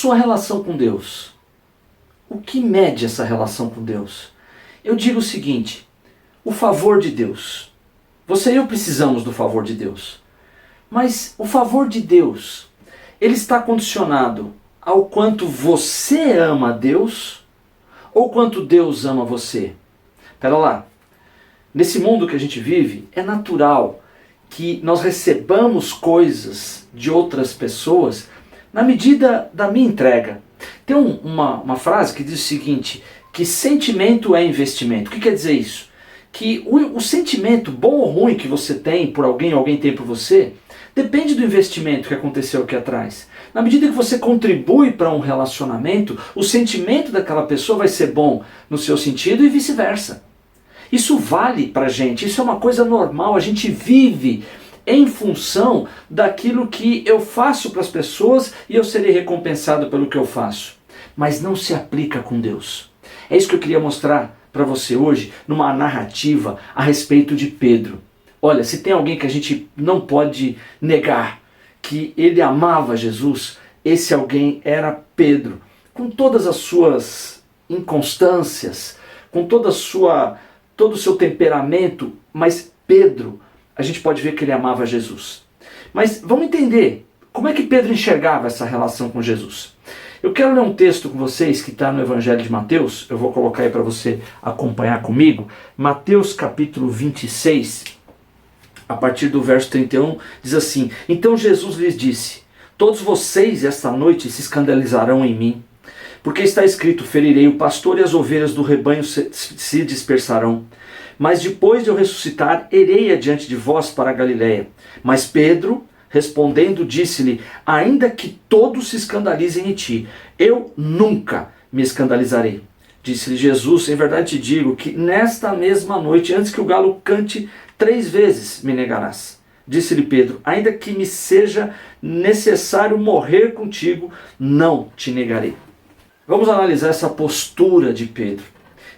sua relação com Deus? O que mede essa relação com Deus? Eu digo o seguinte, o favor de Deus. Você e eu precisamos do favor de Deus. Mas o favor de Deus, ele está condicionado ao quanto você ama Deus ou quanto Deus ama você? Espera lá. Nesse mundo que a gente vive, é natural que nós recebamos coisas de outras pessoas na medida da minha entrega. Tem uma frase que diz o seguinte, que sentimento é investimento. O que quer dizer isso? Que o sentimento, bom ou ruim, que você tem por alguém, ou alguém tem por você, depende do investimento que aconteceu aqui atrás. Na medida que você contribui para um relacionamento, o sentimento daquela pessoa vai ser bom no seu sentido e vice-versa. Isso vale para a gente, isso é uma coisa normal, a gente vive em função daquilo que eu faço para as pessoas e eu serei recompensado pelo que eu faço. Mas não se aplica com Deus. É isso que eu queria mostrar para você hoje, numa narrativa a respeito de Pedro. Olha, se tem alguém que a gente não pode negar que ele amava Jesus, esse alguém era Pedro. Com todas as suas inconstâncias, com todo o seu temperamento, mas Pedro, a gente pode ver que ele amava Jesus. Mas vamos entender, como é que Pedro enxergava essa relação com Jesus? Eu quero ler um texto com vocês que está no Evangelho de Mateus, eu vou colocar aí para você acompanhar comigo. Mateus capítulo 26, a partir do verso 31, diz assim: Então Jesus lhes disse, todos vocês esta noite se escandalizarão em mim, porque está escrito, ferirei o pastor e as ovelhas do rebanho se dispersarão. Mas depois de eu ressuscitar, irei adiante de vós para a Galiléia. Mas Pedro, respondendo, disse-lhe, ainda que todos se escandalizem em ti, eu nunca me escandalizarei. Disse-lhe Jesus, em verdade te digo que nesta mesma noite, antes que o galo cante 3 vezes, me negarás. Disse-lhe Pedro, ainda que me seja necessário morrer contigo, não te negarei. Vamos analisar essa postura de Pedro.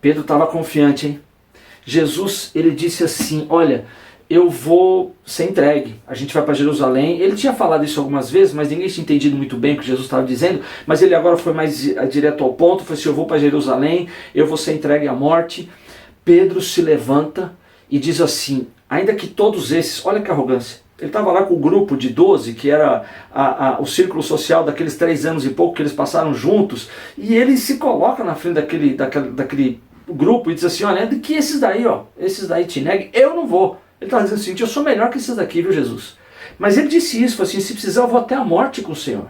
Pedro estava confiante, hein? Jesus, ele disse assim, olha, eu vou ser entregue, a gente vai para Jerusalém. Ele tinha falado isso algumas vezes, mas ninguém tinha entendido muito bem o que Jesus estava dizendo, mas ele agora foi mais direto ao ponto, falou assim, eu vou para Jerusalém, eu vou ser entregue à morte. Pedro se levanta e diz assim, ainda que todos esses, olha que arrogância, ele estava lá com o grupo de 12, que era o círculo social daqueles 3 anos e pouco que eles passaram juntos, e ele se coloca na frente daquele grupo e diz assim, olha, que esses daí te neguem, eu não vou. Ele estava dizendo o seguinte, eu sou melhor que esses daqui, viu Jesus? Mas ele disse isso, falou assim, se precisar eu vou até a morte com o Senhor.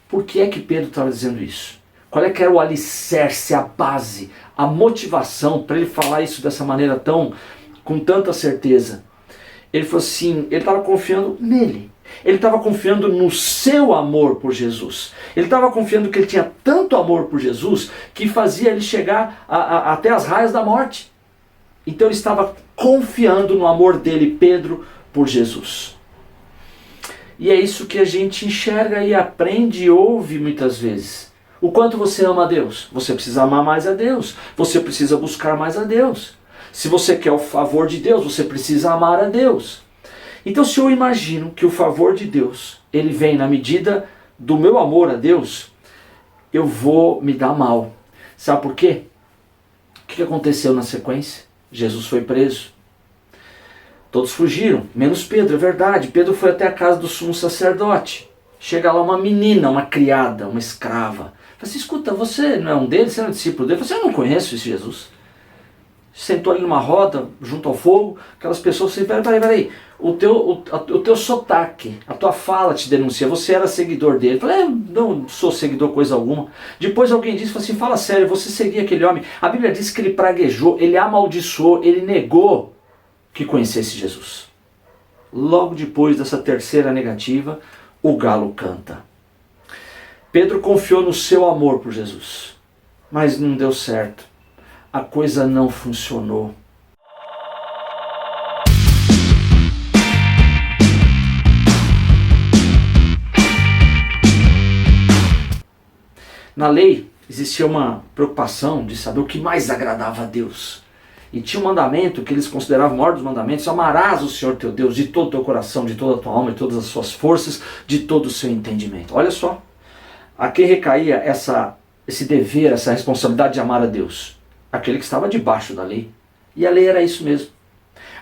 Por que é que Pedro estava dizendo isso? Qual é que era o alicerce, a base, a motivação para ele falar isso dessa maneira com tanta certeza? Ele falou assim, ele estava confiando nele. Ele estava confiando no seu amor por Jesus. Ele estava confiando que ele tinha tanto amor por Jesus que fazia ele chegar até as raias da morte. Então ele estava confiando no amor dele, Pedro, por Jesus. E é isso que a gente enxerga e aprende e ouve muitas vezes. O quanto você ama a Deus? Você precisa amar mais a Deus. Você precisa buscar mais a Deus. Se você quer o favor de Deus, você precisa amar a Deus. Então se eu imagino que o favor de Deus, ele vem na medida do meu amor a Deus, eu vou me dar mal. Sabe por quê? O que aconteceu na sequência? Jesus foi preso. Todos fugiram, menos Pedro, é verdade. Pedro foi até a casa do sumo sacerdote. Chega lá uma menina, uma criada, uma escrava. Fala assim, escuta, você não é um deles? Você não é discípulo dele? Você não conhece esse Jesus? Sentou ali numa roda, junto ao fogo, aquelas pessoas assim, peraí, o teu sotaque, a tua fala te denuncia, você era seguidor dele. Eu falei, não sou seguidor coisa alguma. Depois alguém disse, assim, fala sério, você seguia aquele homem. A Bíblia diz que ele praguejou, ele amaldiçoou, ele negou que conhecesse Jesus. Logo depois dessa terceira negativa, o galo canta. Pedro confiou no seu amor por Jesus, mas não deu certo. A coisa não funcionou. Na lei existia uma preocupação de saber o que mais agradava a Deus. E tinha um mandamento que eles consideravam o maior dos mandamentos: amarás o Senhor teu Deus de todo o teu coração, de toda a tua alma, de todas as suas forças, de todo o seu entendimento. Olha só, A quem recaía esse dever, essa responsabilidade de amar a Deus? Aquele que estava debaixo da lei. E a lei era isso mesmo.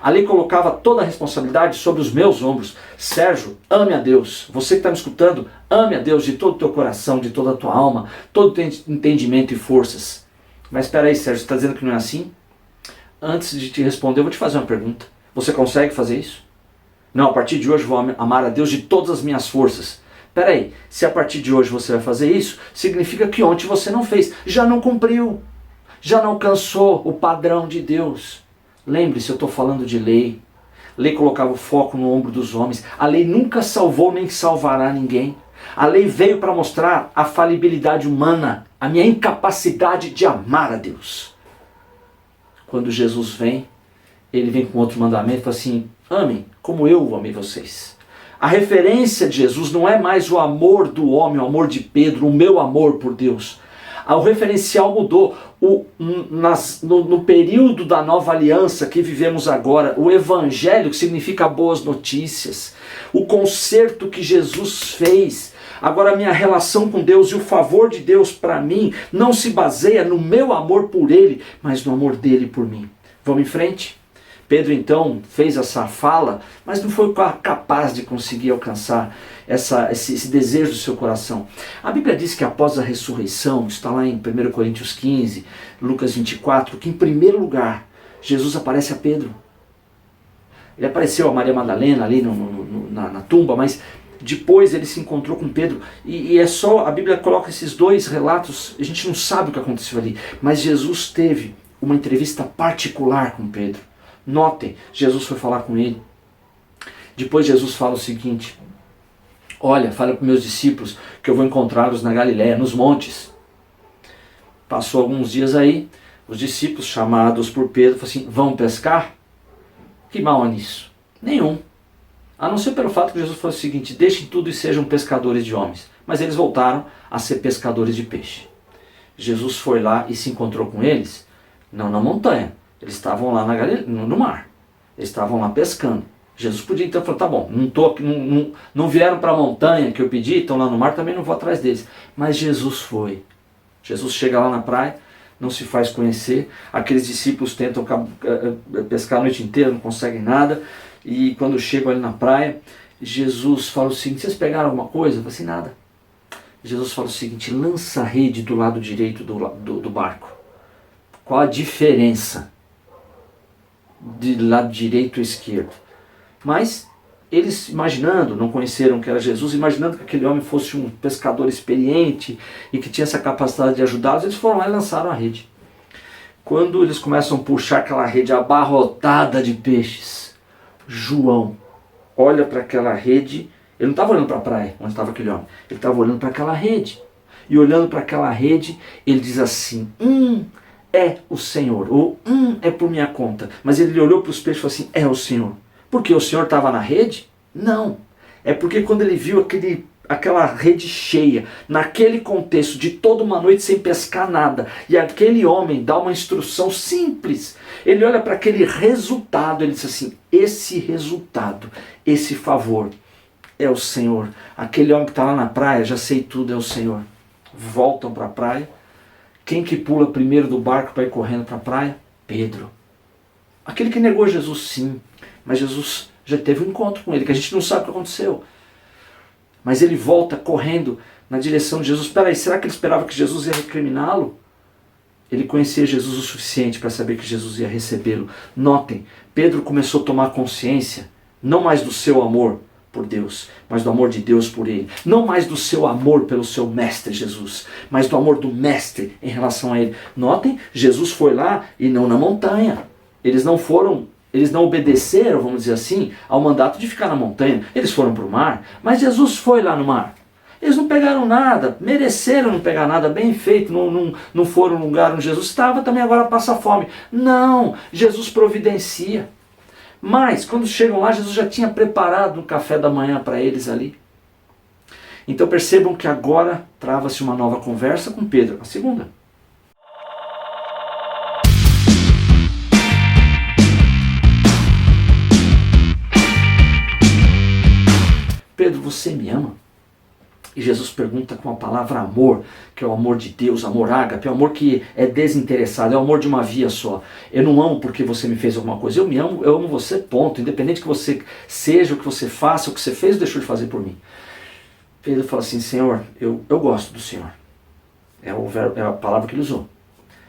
A lei colocava toda a responsabilidade sobre os meus ombros. Sérgio, ame a Deus. Você que está me escutando, ame a Deus de todo o teu coração, de toda a tua alma, todo o teu entendimento e forças. Mas espera aí, Sérgio, você está dizendo que não é assim? Antes de te responder, eu vou te fazer uma pergunta. Você consegue fazer isso? Não, a partir de hoje eu vou amar a Deus de todas as minhas forças. Espera aí, se a partir de hoje você vai fazer isso, significa que ontem você não fez, já não cumpriu, já não alcançou o padrão de Deus. Lembre-se, eu estou falando de lei. Lei colocava o foco no ombro dos homens. A lei nunca salvou nem salvará ninguém. A lei veio para mostrar a falibilidade humana, a minha incapacidade de amar a Deus. Quando Jesus vem, ele vem com outro mandamento e fala assim: amem como eu amei vocês. A referência de Jesus não é mais o amor do homem, o amor de Pedro, o meu amor por Deus. O referencial mudou. No período da nova aliança que vivemos agora, o evangelho, que significa boas notícias, o conserto que Jesus fez. Agora a minha relação com Deus e o favor de Deus para mim não se baseia no meu amor por Ele, mas no amor dele por mim. Vamos em frente? Pedro então fez essa fala, mas não foi capaz de conseguir alcançar esse desejo do seu coração. A Bíblia diz que após a ressurreição, está lá em 1 Coríntios 15, Lucas 24, que em primeiro lugar Jesus aparece a Pedro. Ele apareceu a Maria Madalena ali na tumba, mas depois ele se encontrou com Pedro. E é só, a Bíblia coloca esses dois relatos, a gente não sabe o que aconteceu ali, mas Jesus teve uma entrevista particular com Pedro. Notem, Jesus foi falar com ele. Depois Jesus fala o seguinte: olha, fala para meus discípulos que eu vou encontrá-los na Galiléia, nos montes. Passou alguns dias aí, os discípulos chamados por Pedro falaram assim: vão pescar? Que mal há nisso? Nenhum. A não ser pelo fato que Jesus falou o seguinte: deixem tudo e sejam pescadores de homens. Mas eles voltaram a ser pescadores de peixe. Jesus foi lá e se encontrou com eles, não na montanha. Eles estavam lá no mar. Eles estavam lá pescando. Jesus podia então falar: tá bom, não vieram para a montanha que eu pedi, estão lá no mar, também não vou atrás deles. Mas Jesus foi. Jesus chega lá na praia, não se faz conhecer. Aqueles discípulos tentam pescar a noite inteira, não conseguem nada. E quando chegam ali na praia, Jesus fala o seguinte: vocês pegaram alguma coisa? Eu falei assim: nada. Jesus fala o seguinte: lança a rede do lado direito do barco. Qual a diferença de lado direito ou esquerdo? Mas eles imaginando, não conheceram que era Jesus, imaginando que aquele homem fosse um pescador experiente e que tinha essa capacidade de ajudá-los, eles foram lá e lançaram a rede. Quando eles começam a puxar aquela rede abarrotada de peixes, João olha para aquela rede. Ele não estava olhando para a praia onde estava aquele homem, ele estava olhando para aquela rede. E olhando para aquela rede, ele diz assim: é o Senhor, ou é por minha conta. Mas ele olhou para os peixes e falou assim: é o Senhor. Porque o Senhor estava na rede? Não. É porque quando ele viu aquela rede cheia, naquele contexto de toda uma noite sem pescar nada, e aquele homem dá uma instrução simples, ele olha para aquele resultado, ele diz assim: esse resultado, esse favor é o Senhor. Aquele homem que está lá na praia, já sei tudo, é o Senhor. Voltam para a praia. Quem que pula primeiro do barco para ir correndo para a praia? Pedro. Aquele que negou Jesus, sim. Mas Jesus já teve um encontro com ele, que a gente não sabe o que aconteceu. Mas ele volta correndo na direção de Jesus. Espera aí, será que ele esperava que Jesus ia recriminá-lo? Ele conhecia Jesus o suficiente para saber que Jesus ia recebê-lo. Notem, Pedro começou a tomar consciência, não mais do seu amor por Deus, mas do amor de Deus por ele. Não mais do seu amor pelo seu mestre Jesus, mas do amor do mestre em relação a ele. Notem, Jesus foi lá e não na montanha. Eles não obedeceram, vamos dizer assim, ao mandato de ficar na montanha. Eles foram para o mar, mas Jesus foi lá no mar. Eles não pegaram nada, mereceram não pegar nada, bem feito, não foram no lugar onde Jesus estava, também agora passa fome. Não, Jesus providencia. Mas, quando chegam lá, Jesus já tinha preparado um café da manhã para eles ali. Então percebam que agora trava-se uma nova conversa com Pedro, a segunda. Pedro, você me ama? E Jesus pergunta com a palavra amor, que é o amor de Deus, amor ágape, é o amor que é desinteressado, é o amor de uma via só. Eu não amo porque você me fez alguma coisa, eu amo você, ponto. Independente que você seja, o que você faça, o que você fez ou deixou de fazer por mim. Pedro fala assim, Senhor, eu gosto do Senhor. É a palavra que ele usou.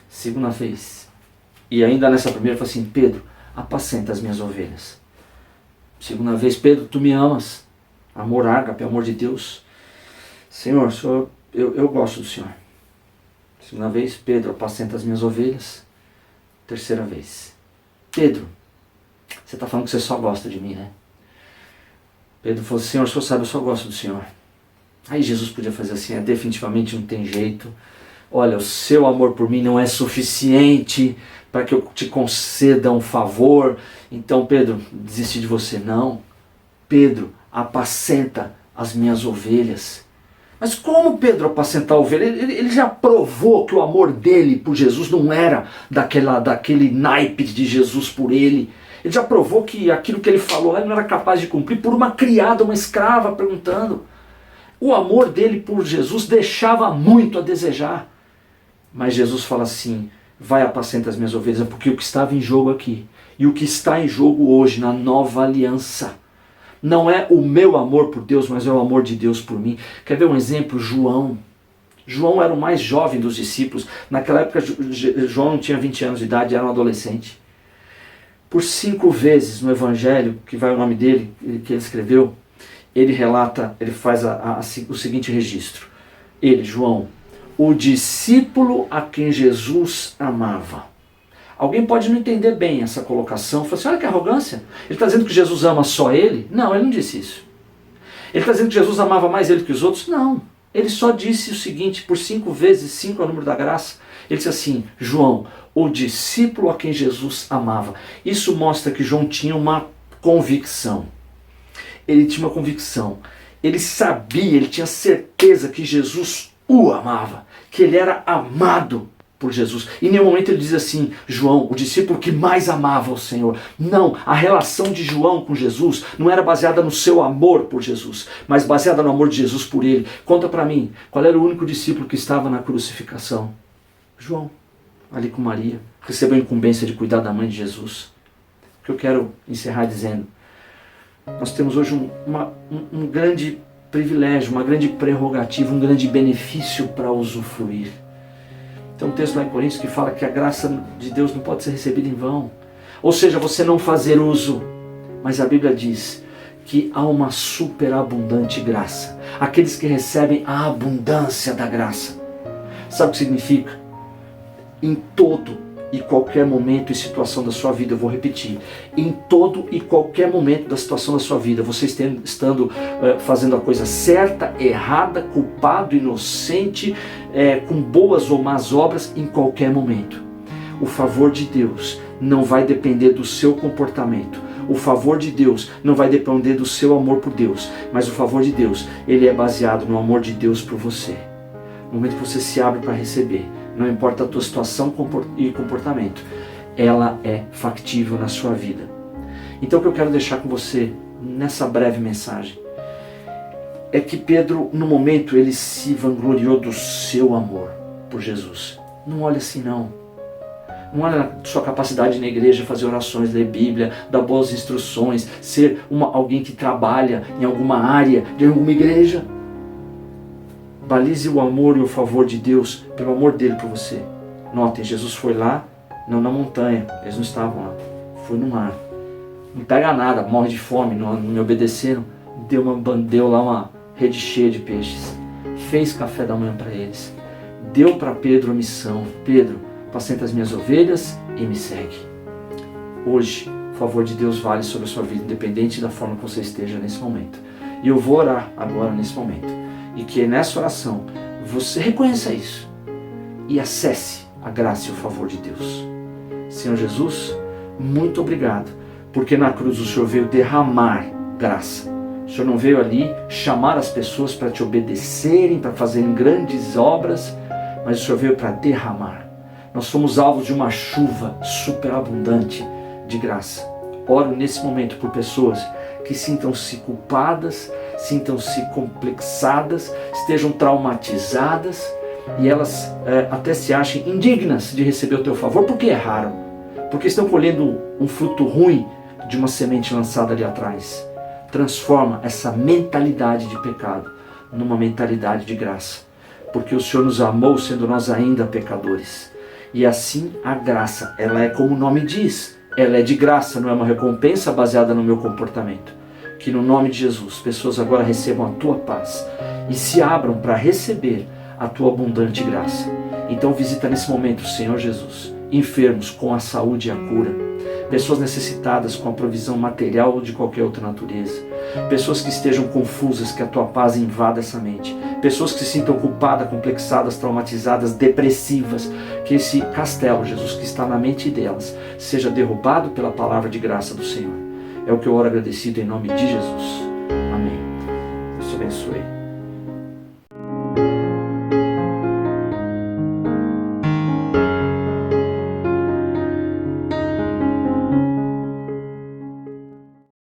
Segunda vez. E ainda nessa primeira, ele fala assim, Pedro, apacenta as minhas ovelhas. Segunda vez, Pedro, tu me amas. Amor ágape, amor de Deus. Senhor, eu gosto do Senhor. Segunda vez, Pedro, apacenta as minhas ovelhas. Terceira vez, Pedro, você está falando que você só gosta de mim, né? Pedro falou, Senhor, o Senhor sabe, eu só gosto do Senhor. Aí Jesus podia fazer assim, definitivamente não tem jeito. Olha, o seu amor por mim não é suficiente para que eu te conceda um favor. Então, Pedro, desisti de você. Não. Pedro, apacenta as minhas ovelhas. Mas como Pedro apacentar a ovelha? Ele já provou que o amor dele por Jesus não era daquele naipe de Jesus por ele. Ele já provou que aquilo que ele falou ele não era capaz de cumprir por uma criada, uma escrava perguntando. O amor dele por Jesus deixava muito a desejar. Mas Jesus fala assim, vai apacentar as minhas ovelhas, porque o que estava em jogo aqui, e o que está em jogo hoje na nova aliança, não é o meu amor por Deus, mas é o amor de Deus por mim. Quer ver um exemplo? João. João era o mais jovem dos discípulos. Naquela época João não tinha 20 anos de idade, era um adolescente. Por 5 vezes no Evangelho, que vai o nome dele, que ele escreveu, ele relata, ele faz o seguinte registro. Ele, João, o discípulo a quem Jesus amava. Alguém pode não entender bem essa colocação. Fala assim, olha que arrogância. Ele está dizendo que Jesus ama só ele? Não, ele não disse isso. Ele está dizendo que Jesus amava mais ele que os outros? Não. Ele só disse o seguinte, por 5 vezes, 5 é o número da graça. Ele disse assim, João, o discípulo a quem Jesus amava. Isso mostra que João tinha uma convicção. Ele tinha uma convicção. Ele sabia, ele tinha certeza que Jesus o amava, que ele era amado por Jesus. E em nenhum momento ele diz assim, João, o discípulo que mais amava o Senhor. Não, a relação de João com Jesus não era baseada no seu amor por Jesus, mas baseada no amor de Jesus por ele. Conta para mim, qual era o único discípulo que estava na crucificação? João, ali com Maria, recebeu a incumbência de cuidar da mãe de Jesus. O que eu quero encerrar dizendo, nós temos hoje um grande privilégio, uma grande prerrogativa, um grande benefício para usufruir. Tem um texto lá em Coríntios que fala que a graça de Deus não pode ser recebida em vão. Ou seja, você não fazer uso. Mas a Bíblia diz que há uma superabundante graça. Aqueles que recebem a abundância da graça. Sabe o que significa? Em todo e qualquer momento e situação da sua vida, eu vou repetir, em todo e qualquer momento da situação da sua vida, você estando fazendo a coisa certa, errada, culpado, inocente, com boas ou más obras, em qualquer momento. O favor de Deus não vai depender do seu comportamento. O favor de Deus não vai depender do seu amor por Deus, mas o favor de Deus, ele é baseado no amor de Deus por você. No momento que você se abre para receber, não importa a tua situação e comportamento, ela é factível na sua vida. Então o que eu quero deixar com você nessa breve mensagem é que Pedro, no momento, ele se vangloriou do seu amor por Jesus. Não olha assim não. Não olha a sua capacidade na igreja, fazer orações, ler Bíblia, dar boas instruções, ser alguém que trabalha em alguma área de alguma igreja. Balize o amor e o favor de Deus pelo amor dele por você. Notem, Jesus foi lá, não na montanha, eles não estavam lá, foi no mar. Não pega nada, morre de fome, não me obedeceram, deu lá uma rede cheia de peixes, fez café da manhã para eles, deu para Pedro a missão, Pedro, apacenta as minhas ovelhas e me segue. Hoje, o favor de Deus vale sobre a sua vida, independente da forma que você esteja nesse momento. E eu vou orar agora nesse momento. E que nessa oração você reconheça isso e acesse a graça e o favor de Deus. Senhor Jesus, muito obrigado, porque na cruz o Senhor veio derramar graça. O Senhor não veio ali chamar as pessoas para te obedecerem, para fazerem grandes obras, mas o Senhor veio para derramar. Nós somos alvos de uma chuva superabundante de graça. Oro nesse momento por pessoas que sintam-se culpadas, sintam-se complexadas, estejam traumatizadas e elas até se achem indignas de receber o teu favor porque erraram, porque estão colhendo um fruto ruim de uma semente lançada ali atrás. Transforma essa mentalidade de pecado numa mentalidade de graça, porque o Senhor nos amou sendo nós ainda pecadores. E assim a graça, ela é como o nome diz, ela é de graça, não é uma recompensa baseada no meu comportamento. Que no nome de Jesus, pessoas agora recebam a tua paz e se abram para receber a tua abundante graça. Então visita nesse momento, Senhor Jesus, enfermos com a saúde e a cura, pessoas necessitadas com a provisão material ou de qualquer outra natureza, pessoas que estejam confusas, que a tua paz invada essa mente, pessoas que se sintam culpadas, complexadas, traumatizadas, depressivas, que esse castelo, Jesus, que está na mente delas, seja derrubado pela palavra de graça do Senhor. É o que eu oro agradecido em nome de Jesus. Amém. Deus te abençoe.